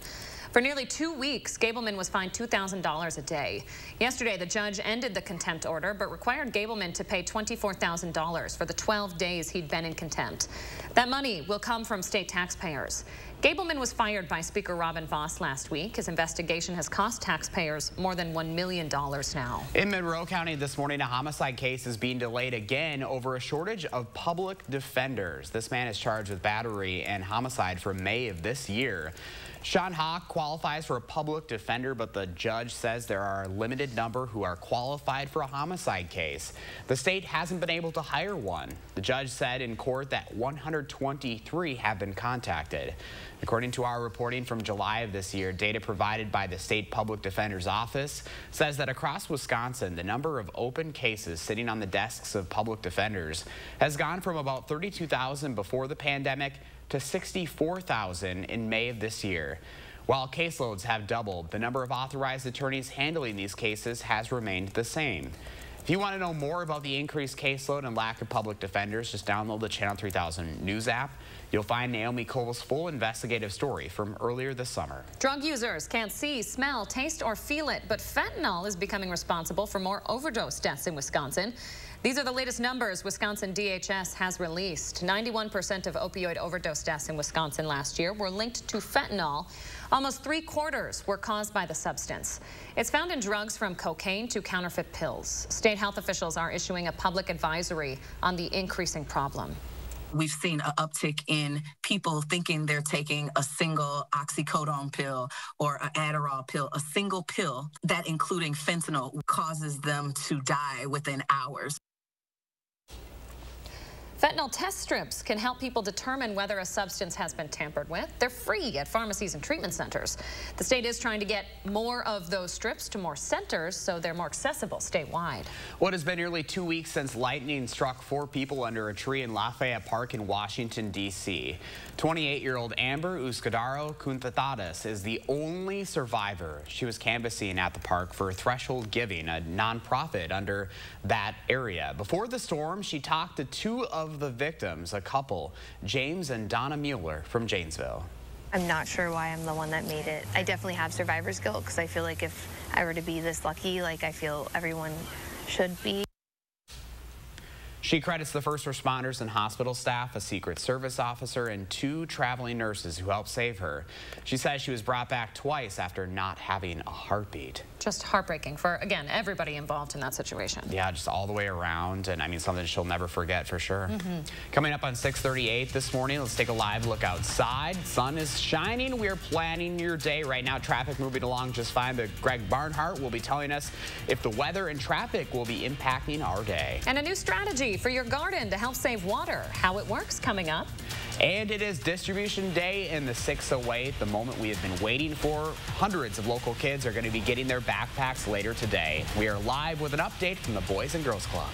For nearly 2 weeks, Gableman was fined $2,000 a day. Yesterday, the judge ended the contempt order, but required Gableman to pay $24,000 for the 12 days he'd been in contempt. That money will come from state taxpayers. Gableman was fired by Speaker Robin Vos last week. His investigation has cost taxpayers more than $1 million now. In Monroe County this morning, a homicide case is being delayed again over a shortage of public defenders. This man is charged with battery and homicide from May of this year. Sean Hawk qualifies for a public defender, but the judge says there are a limited number who are qualified for a homicide case. The state hasn't been able to hire one. The judge said in court that 123 have been contacted. According to our reporting from July of this year, data provided by the State Public Defender's Office says that across Wisconsin, the number of open cases sitting on the desks of public defenders has gone from about 32,000 before the pandemic to 64,000 in May of this year. While caseloads have doubled, the number of authorized attorneys handling these cases has remained the same. If you want to know more about the increased caseload and lack of public defenders, just download the Channel 3000 News app. You'll find Naomi Koval's full investigative story from earlier this summer. Drug users can't see, smell, taste, or feel it, but fentanyl is becoming responsible for more overdose deaths in Wisconsin. These are the latest numbers Wisconsin DHS has released. 91% of opioid overdose deaths in Wisconsin last year were linked to fentanyl. Almost 3/4 were caused by the substance. It's found in drugs from cocaine to counterfeit pills. State health officials are issuing a public advisory on the increasing problem. We've seen an uptick in people thinking they're taking a single oxycodone pill or an Adderall pill. A single pill, that including fentanyl, causes them to die within hours. Fentanyl test strips can help people determine whether a substance has been tampered with. They're free at pharmacies and treatment centers. The state is trying to get more of those strips to more centers so they're more accessible statewide. What has been nearly 2 weeks since lightning struck 4 people under a tree in Lafayette Park in Washington, D.C. 28-year-old Amber Uscadaro Cuntatadas is the only survivor. She was canvassing at the park for Threshold Giving, a nonprofit under that area. Before the storm, she talked to 2 of the victims, a couple, James and Donna Mueller from Janesville. I'm not sure why I'm the one that made it. I definitely have survivor's guilt because I feel like if I were to be this lucky, like I feel everyone should be. She credits the first responders and hospital staff, a Secret Service officer, and 2 traveling nurses who helped save her. She says she was brought back twice after not having a heartbeat. Just heartbreaking for, again, everybody involved in that situation. Yeah, just all the way around, and I mean, something she'll never forget for sure. Coming up on 6:38 this morning, let's take a live look outside. Sun is shining. We're planning your day right now. Traffic moving along just fine, but Greg Barnhart will be telling us if the weather and traffic will be impacting our day. And a new strategy for your garden to help save water. How it works coming up. And it is distribution day in the 608, the moment we have been waiting for. Hundreds of local kids are going to be getting their backpacks later today. We are live with an update from the Boys and Girls Club.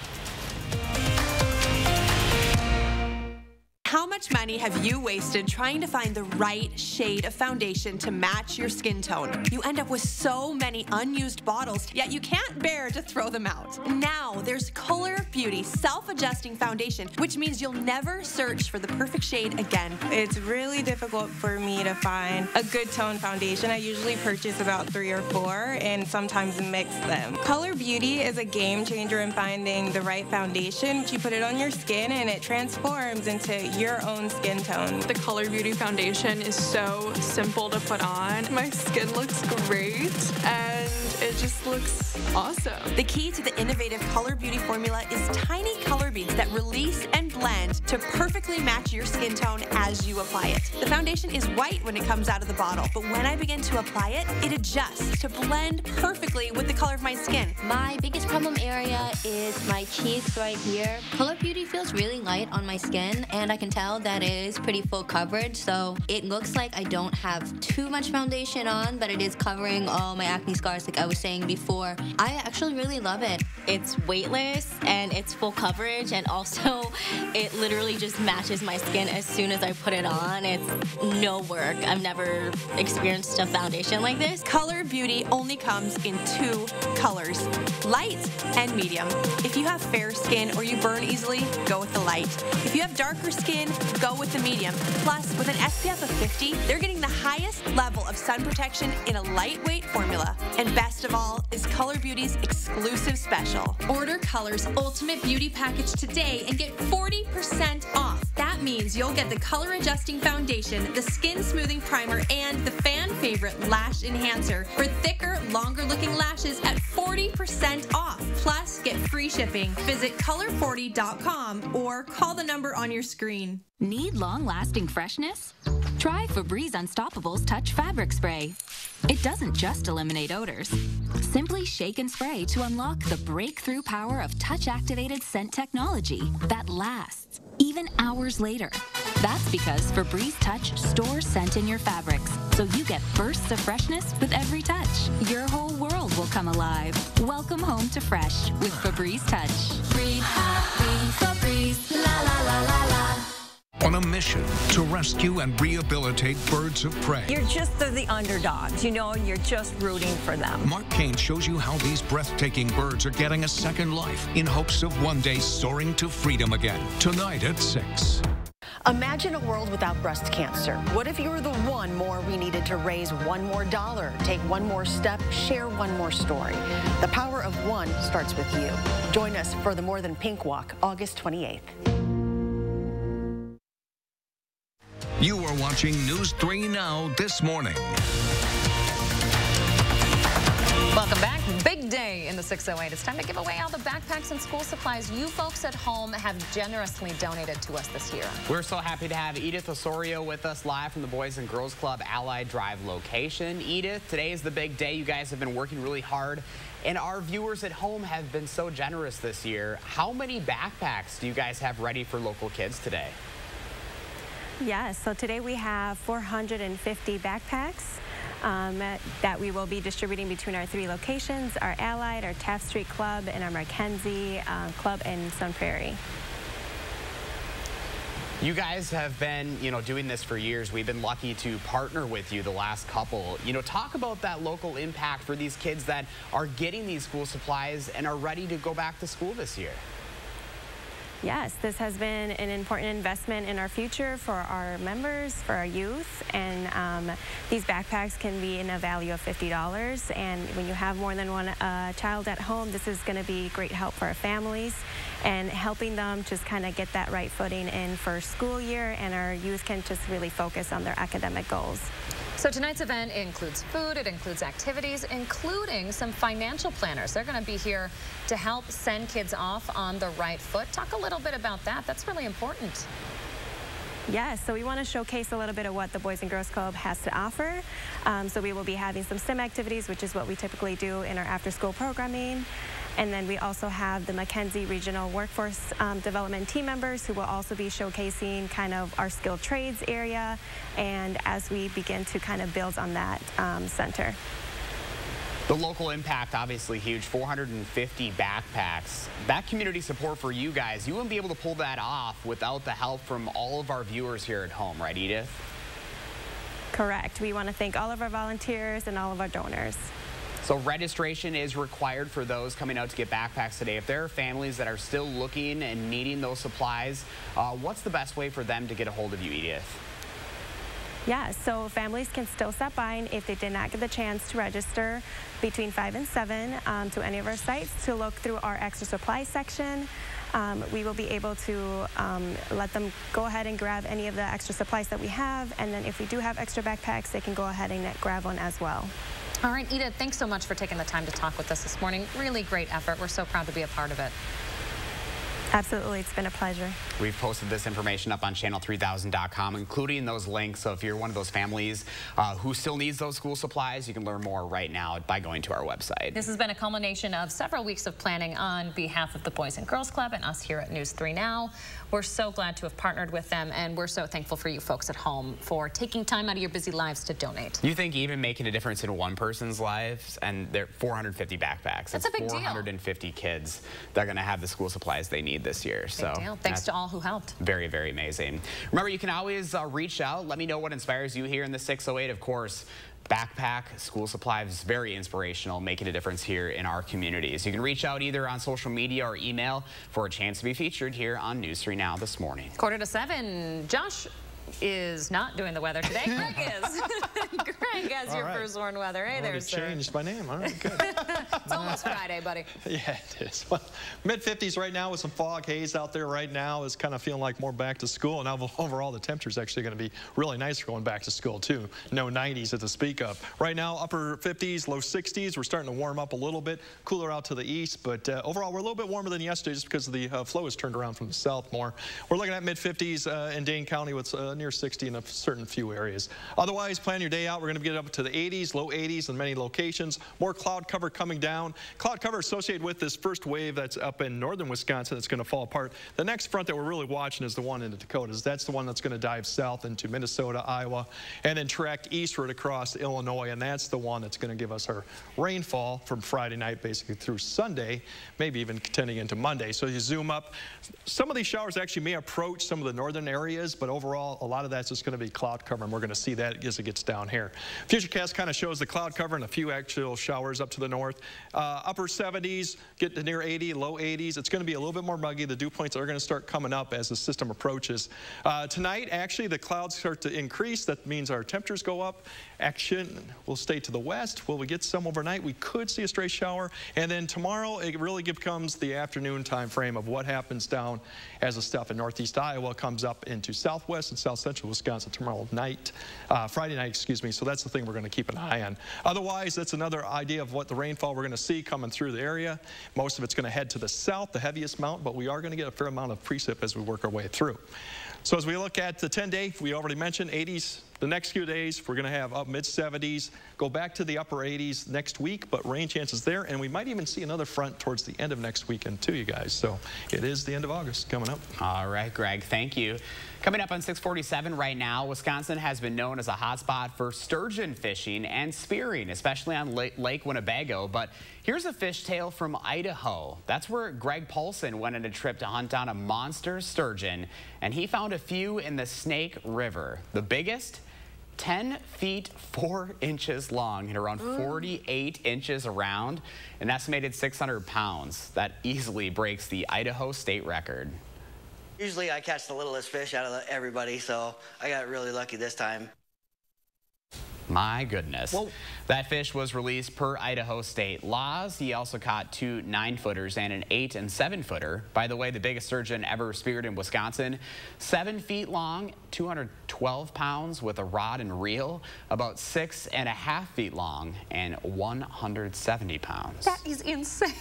How much money have you wasted trying to find the right shade of foundation to match your skin tone? You end up with so many unused bottles, yet you can't bear to throw them out. Now, there's Color Beauty Self-Adjusting Foundation, which means you'll never search for the perfect shade again. It's really difficult for me to find a good tone foundation. I usually purchase about 3 or 4 and sometimes mix them. Color Beauty is a game changer in finding the right foundation. You put it on your skin and it transforms into your own skin tone. The Color Beauty foundation is so simple to put on. My skin looks great and it just looks awesome. The key to the innovative Color Beauty formula is tiny color beads that release and blend to perfectly match your skin tone as you apply it. The foundation is white when it comes out of the bottle, but when I begin to apply it, it adjusts to blend perfectly with the color of my skin. My biggest problem area is my cheeks right here. Color Beauty feels really light on my skin, and I can tell that it is pretty full coverage, so it looks like I don't have too much foundation on, but it is covering all my acne scars like I was saying before. I actually really love it. It's weightless and it's full coverage, and also it literally just matches my skin as soon as I put it on. It's no work. I've never experienced a foundation like this. Color Beauty only comes in 2 colors, light and medium. If you have fair skin or you burn easily, go with the light. If you have darker skin, go with the medium. Plus, with an SPF of 50, they're getting the highest level of sun protection in a lightweight formula. And best of all is Color Beauty's exclusive special. Order Color's Ultimate Beauty Package today and get 40% off. That means you'll get the color adjusting foundation, the skin smoothing primer, and the fan favorite lash enhancer for thicker, longer looking lashes at 40% off. Plus, get free shipping. Visit color40.com or call the number on your screen. Need long-lasting freshness? Try Febreze Unstoppables Touch Fabric Spray. It doesn't just eliminate odors. Simply shake and spray to unlock the breakthrough power of touch-activated scent technology that lasts, even hours later. That's because Febreze Touch stores scent in your fabrics, so you get bursts of freshness with every touch. Your whole world will come alive. Welcome home to fresh with Febreze Touch. Breathe happy, Febreze, la la la la la. On a mission to rescue and rehabilitate birds of prey. You're just the underdogs, you know, and you're just rooting for them. Mark Kane shows you how these breathtaking birds are getting a second life in hopes of one day soaring to freedom again. Tonight at 6. Imagine a world without breast cancer. What if you were the one more we needed to raise one more dollar, take one more step, share one more story? The power of one starts with you. Join us for the More Than Pink Walk, August 28th. You are watching News 3 Now this morning. Welcome back. Big day in the 608. It's time to give away all the backpacks and school supplies you folks at home have generously donated to us this year. We're so happy to have Edith Osorio with us live from the Boys and Girls Club Allied Drive location. Edith, today is the big day. You guys have been working really hard, and our viewers at home have been so generous this year. How many backpacks do you guys have ready for local kids today? Yes, so today we have 450 backpacks that we will be distributing between our 3 locations, our Allied, our Taft Street Club, and our Mackenzie Club in Sun Prairie. You guys have been, doing this for years. We've been lucky to partner with you the last couple. Talk about that local impact for these kids that are getting these school supplies and are ready to go back to school this year. Yes, this has been an important investment in our future for our members, for our youth, and these backpacks can be in a value of $50. And when you have more than one child at home, this is going to be great help for our families and helping them just kind of get that right footing in for school year, and our youth can just really focus on their academic goals. So tonight's event includes food, it includes activities, including some financial planners. They're going to be here to help send kids off on the right foot. Talk a little bit about that. That's really important. Yes, so we want to showcase a little bit of what the Boys and Girls Club has to offer. So we will be having some STEM activities, which is what we typically do in our after-school programming. And then we also have the Mackenzie Regional Workforce Development team members who will also be showcasing kind of our skilled trades area, and as we begin to kind of build on that center. The local impact, obviously huge, 450 backpacks. That community support for you guys, you wouldn't be able to pull that off without the help from all of our viewers here at home, right, Edith? Correct. We want to thank all of our volunteers and all of our donors. So registration is required for those coming out to get backpacks today. If there are families that are still looking and needing those supplies, what's the best way for them to get a hold of you, Edith? Yeah, so families can still stop by, and if they did not get the chance to register between 5 and 7 to any of our sites to look through our extra supply section. We will be able to let them go ahead and grab any of the extra supplies that we have, and then if we do have extra backpacks, they can go ahead and grab one as well. All right, Edith, thanks so much for taking the time to talk with us this morning. Really great effort. We're so proud to be a part of it. Absolutely, it's been a pleasure. We've posted this information up on channel3000.com, including those links. So if you're one of those families who still needs those school supplies, you can learn more right now by going to our website. This has been a culmination of several weeks of planning on behalf of the Boys and Girls Club and us here at News 3 Now. We're so glad to have partnered with them, and we're so thankful for you folks at home for taking time out of your busy lives to donate. You think even making a difference in one person's lives, and they're 450 backpacks. That's a big deal. 450 kids that are going to have the school supplies they need this year. Big deal. Thanks to all who helped. Very, very amazing. Remember, you can always reach out. Let me know what inspires you here in the 608. Of course, backpack, school supplies, very inspirational, making a difference here in our communities. You can reach out either on social media or email for a chance to be featured here on News 3 Now this morning. 6:45. Josh is not doing the weather today. Greg is. Greg has your first warn weather. Hey there, sir. Changed my name. All right, good. It's almost Friday, buddy. Yeah, it is. Well, mid-50s right now with some fog haze out there right now. Is kind of feeling like more back to school. And now overall, the temperature is actually going to be really nice going back to school, too. No 90s to speak of. Right now, upper 50s, low 60s. We're starting to warm up a little bit. Cooler out to the east. But overall, we're a little bit warmer than yesterday just because the flow has turned around from the south more. We're looking at mid-50s in Dane County with near 60 in a certain few areas. Otherwise, plan your day out. We're going to get up to the 80s, low 80s in many locations. More cloud cover coming down. Cloud cover associated with this first wave that's up in northern Wisconsin that's going to fall apart. The next front that we're really watching is the one in the Dakotas. That's the one that's going to dive south into Minnesota, Iowa, and then track eastward across Illinois. And that's the one that's going to give us our rainfall from Friday night basically through Sunday, maybe even continuing into Monday. So you zoom up. Some of these showers actually may approach some of the northern areas, but overall, a lot of that's just going to be cloud cover, and we're going to see that as it gets down here. Futurecast kind of shows the cloud cover and a few actual showers up to the north. Upper 70s, get to near 80, low 80s. It's going to be a little bit more muggy. The dew points are going to start coming up as the system approaches. Tonight, actually, the clouds start to increase. That means our temperatures go up. Action will stay to the west. Will we get some overnight? We could see a stray shower. And then tomorrow, it really becomes the afternoon time frame of what happens down as the stuff in northeast Iowa comes up into southwest and south central Wisconsin tomorrow night, Friday night, excuse me. So that's the thing we're going to keep an eye on. Otherwise, that's another idea of what the rainfall we're going to see coming through the area. Most of it's going to head to the south, the heaviest amount, but we are going to get a fair amount of precip as we work our way through. So as we look at the 10-day, we already mentioned 80s. The next few days, we're going to have up mid-70s, go back to the upper 80s next week, but rain chances there, and we might even see another front towards the end of next weekend too, you guys. So it is the end of August coming up. All right, Greg, thank you. Coming up on 647 right now, Wisconsin has been known as a hotspot for sturgeon fishing and spearing, especially on Lake Winnebago. But here's a fish tale from Idaho. That's where Greg Paulson went on a trip to hunt down a monster sturgeon, and he found a few in the Snake River. The biggest, 10 feet 4 inches long and around 48 inches around, an estimated 600 pounds. That easily breaks the Idaho state record. Usually I catch the littlest fish out of everybody, so I got really lucky this time. My goodness. Whoa. That fish was released per Idaho state laws. He also caught 2 9-footers and an 8- and 7-footer. By the way, the biggest sturgeon ever speared in Wisconsin, 7 feet long, 212 pounds with a rod and reel, about 6.5 feet long and 170 pounds. That is insane.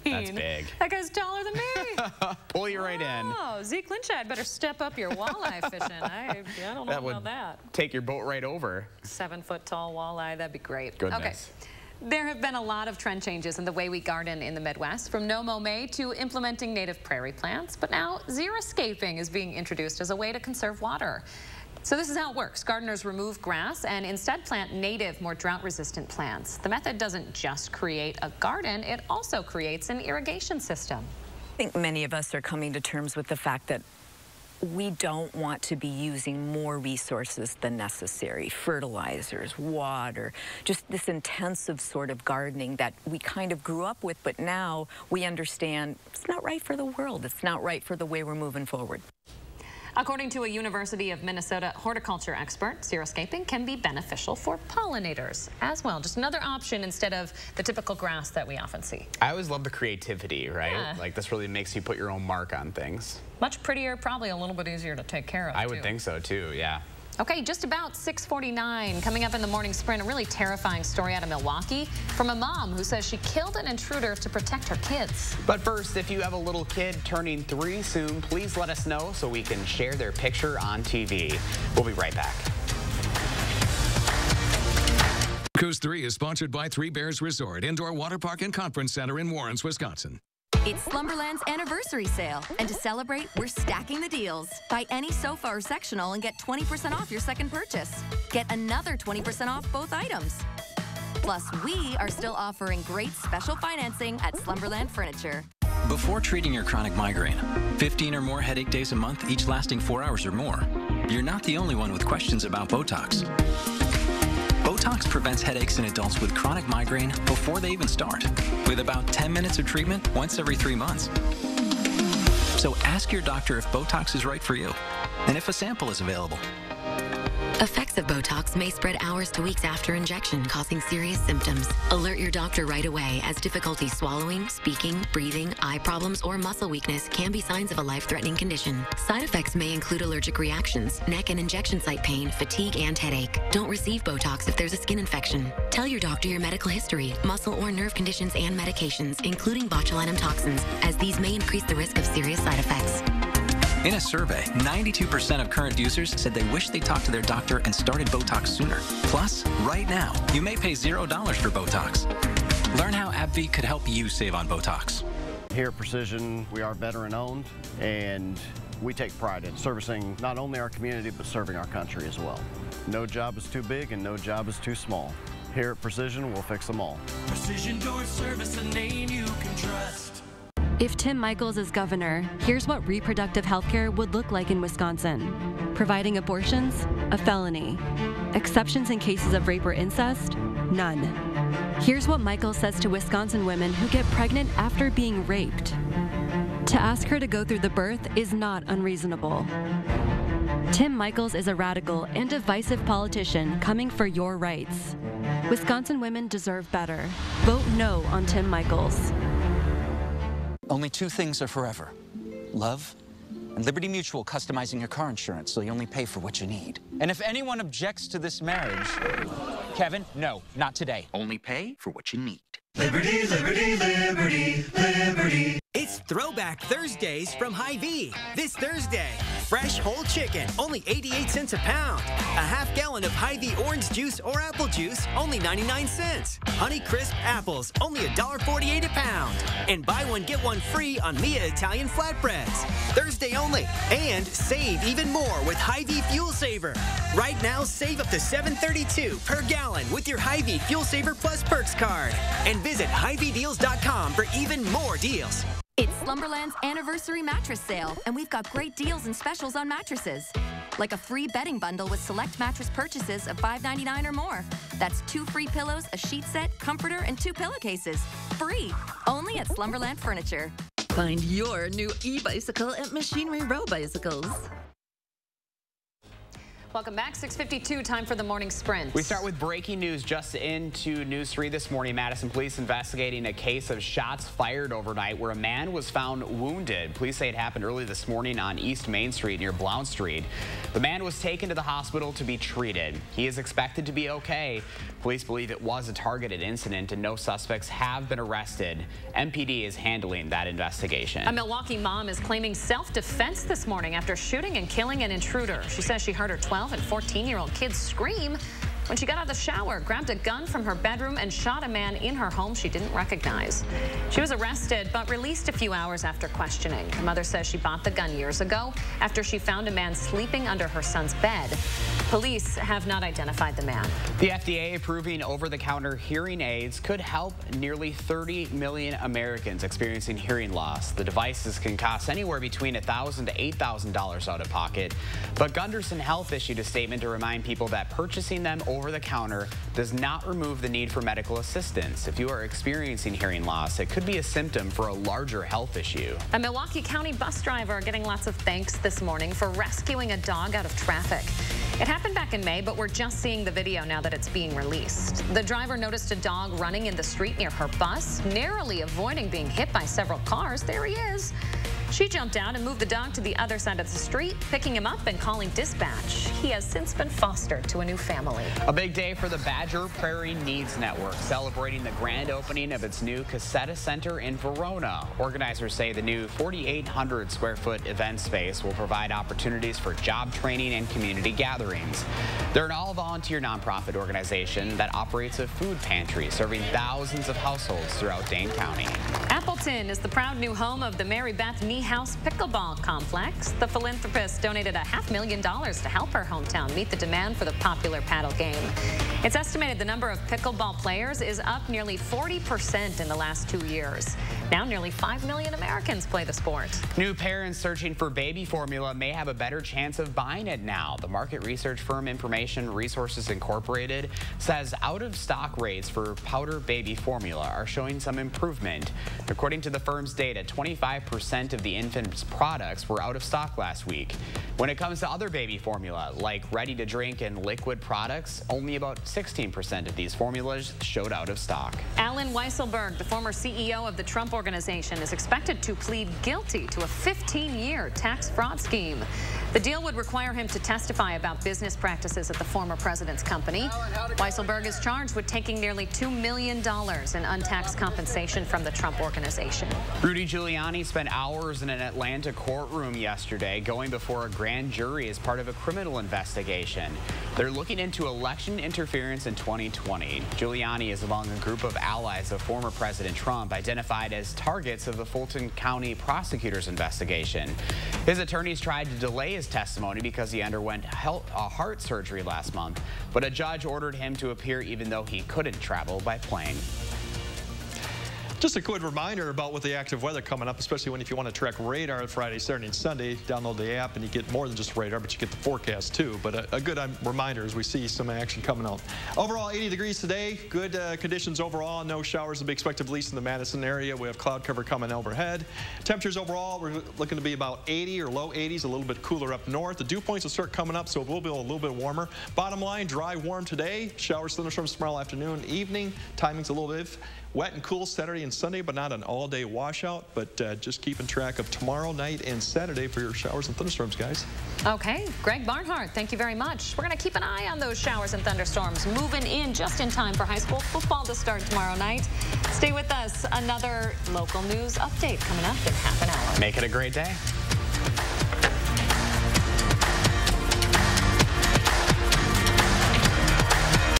That's big. That guy's taller than me. Pull you right in. Oh, Zeke Lynchad better step up your walleye fishing. I don't know about that. Take your boat right over. 7-foot tall walleye, that'd be great. Goodness. Okay. There have been a lot of trend changes in the way we garden in the Midwest, from no-mow May to implementing native prairie plants, but now xeriscaping is being introduced as a way to conserve water. So this is how it works. Gardeners remove grass and instead plant native, more drought-resistant plants. The method doesn't just create a garden, it also creates an irrigation system. I think many of us are coming to terms with the fact that we don't want to be using more resources than necessary. Fertilizers, water, just this intensive sort of gardening that we kind of grew up with, but now we understand it's not right for the world. It's not right for the way we're moving forward. According to a University of Minnesota horticulture expert, xeriscaping can be beneficial for pollinators as well. Just another option instead of the typical grass that we often see. I always love the creativity, right? Yeah. Like this really makes you put your own mark on things. Much prettier, probably a little bit easier to take care of, I would think so too, yeah. Okay, just about 6:49, coming up in the morning sprint, a really terrifying story out of Milwaukee from a mom who says she killed an intruder to protect her kids. But first, if you have a little kid turning 3 soon, please let us know so we can share their picture on TV. We'll be right back. Coast 3 is sponsored by Three Bears Resort, Indoor Water Park and Conference Center in Warrens, Wisconsin. It's Slumberland's anniversary sale, and to celebrate, we're stacking the deals. Buy any sofa or sectional and get 20% off your second purchase. Get another 20% off both items. Plus, we are still offering great special financing at Slumberland Furniture. Before treating your chronic migraine, 15 or more headache days a month, each lasting 4 hours or more, you're not the only one with questions about Botox. Botox prevents headaches in adults with chronic migraine before they even start, with about 10 minutes of treatment once every 3 months. So ask your doctor if Botox is right for you, and if a sample is available. Effects of Botox may spread hours to weeks after injection, causing serious symptoms. Alert your doctor right away, as difficulty swallowing, speaking, breathing, eye problems, or muscle weakness can be signs of a life-threatening condition. Side effects may include allergic reactions, neck and injection site pain, fatigue, and headache. Don't receive Botox if there's a skin infection. Tell your doctor your medical history, muscle or nerve conditions, and medications, including botulinum toxins, as these may increase the risk of serious side effects. In a survey, 92% of current users said they wish they talked to their doctor and started Botox sooner. Plus, right now, you may pay $0 for Botox. Learn how AbbVie could help you save on Botox. Here at Precision, we are veteran-owned, and we take pride in servicing not only our community, but serving our country as well. No job is too big and no job is too small. Here at Precision, we'll fix them all. Precision Door Service, a name you can trust. If Tim Michels is governor, here's what reproductive health care would look like in Wisconsin. Providing abortions? A felony. Exceptions in cases of rape or incest? None. Here's what Michels says to Wisconsin women who get pregnant after being raped. To ask her to go through the birth is not unreasonable. Tim Michels is a radical and divisive politician coming for your rights. Wisconsin women deserve better. Vote no on Tim Michels. Only 2 things are forever: love and Liberty Mutual customizing your car insurance so you only pay for what you need. And if anyone objects to this marriage, Kevin, no, not today. Only pay for what you need. Liberty, liberty, liberty, liberty. It's Throwback Thursdays from Hy-Vee. This Thursday, fresh whole chicken, only 88 cents a pound. A half gallon of Hy-Vee orange juice or apple juice, only 99 cents. Honey Crisp apples, only $1.48 a pound. And buy one, get one free on Mia Italian flatbreads. Thursday only. And save even more with Hy-Vee Fuel Saver. Right now, save up to $7.32 per gallon with your Hy-Vee Fuel Saver Plus Perks card. And visit HyVeeDeals.com for even more deals. It's Slumberland's anniversary mattress sale, and we've got great deals and specials on mattresses. Like a free bedding bundle with select mattress purchases of $5.99 or more. That's 2 free pillows, a sheet set, comforter, and 2 pillowcases. Free. Only at Slumberland Furniture. Find your new e-bicycle at Machinery Row Bicycles. Welcome back. 6:52, time for the morning sprint. We start with breaking news just into News 3 this morning. Madison police investigating a case of shots fired overnight where a man was found wounded. Police say it happened early this morning on East Main Street near Blount Street. The man was taken to the hospital to be treated. He is expected to be okay. Police believe it was a targeted incident and no suspects have been arrested. MPD is handling that investigation. A Milwaukee mom is claiming self-defense this morning after shooting and killing an intruder. She says she heard her 12 and 14-year-old kids scream when she got out of the shower, grabbed a gun from her bedroom and shot a man in her home she didn't recognize. She was arrested but released a few hours after questioning. Her mother says she bought the gun years ago after she found a man sleeping under her son's bed. Police have not identified the man. The FDA approving over-the-counter hearing aids could help nearly 30 million Americans experiencing hearing loss. The devices can cost anywhere between $1,000 to $8,000 out of pocket, but Gunderson Health issued a statement to remind people that purchasing them over the counter does not remove the need for medical assistance. If you are experiencing hearing loss, it could be a symptom for a larger health issue. A Milwaukee County bus driver getting lots of thanks this morning for rescuing a dog out of traffic. It happened back in May, but we're just seeing the video now that it's being released. The driver noticed a dog running in the street near her bus, narrowly avoiding being hit by several cars. There he is. She jumped out and moved the dog to the other side of the street, picking him up and calling dispatch. He has since been fostered to a new family. A big day for the Badger Prairie Needs Network, celebrating the grand opening of its new Caseta Center in Verona. Organizers say the new 4,800 square foot event space will provide opportunities for job training and community gatherings. They're an all-volunteer nonprofit organization that operates a food pantry, serving thousands of households throughout Dane County. Appleton is the proud new home of the Mary Beth House Pickleball Complex. The philanthropist donated $500,000 to help her hometown meet the demand for the popular paddle game. It's estimated the number of pickleball players is up nearly 40% in the last 2 years. Now nearly 5 million Americans play the sport. New parents searching for baby formula may have a better chance of buying it now. The market research firm Information Resources Incorporated says out-of-stock rates for powder baby formula are showing some improvement. According to the firm's data, 25% of the infant's products were out of stock last week. When it comes to other baby formula, like ready-to-drink and liquid products, only about 16% of these formulas showed out of stock. Alan Weisselberg, the former CEO of the Trump Organization, is expected to plead guilty to a 15-year tax fraud scheme. The deal would require him to testify about business practices at the former president's company. Weisselberg is charged with taking nearly $2 million in untaxed compensation from the Trump Organization. Rudy Giuliani spent hours in an Atlanta courtroom yesterday going before a grand jury as part of a criminal investigation. They're looking into election interference in 2020. Giuliani is among a group of allies of former President Trump identified as targets of the Fulton County prosecutor's investigation. His attorneys tried to delay his testimony because he underwent heart surgery last month, but a judge ordered him to appear even though he couldn't travel by plane. Just a quick reminder about what the active weather coming up, especially if you want to track radar Friday, Saturday, and Sunday. Download the app and you get more than just radar, but you get the forecast too. But a good reminder as we see some action coming out. Overall, 80 degrees today. Good conditions overall. No showers to be expected, at least in the Madison area. We have cloud cover coming overhead. Temperatures overall, we're looking to be about 80 or low 80s, a little bit cooler up north. The dew points will start coming up, so it will be a little bit warmer. Bottom line, dry, warm today. Showers, thunderstorms tomorrow afternoon, evening. Timing's a little bit wet and cool Saturday and Sunday, but not an all-day washout. But just keeping track of tomorrow night and Saturday for your showers and thunderstorms, guys. Okay, Greg Barnhart, thank you very much. We're going to keep an eye on those showers and thunderstorms moving in just in time for high school football to start tomorrow night. Stay with us. Another local news update coming up in half an hour. Make it a great day.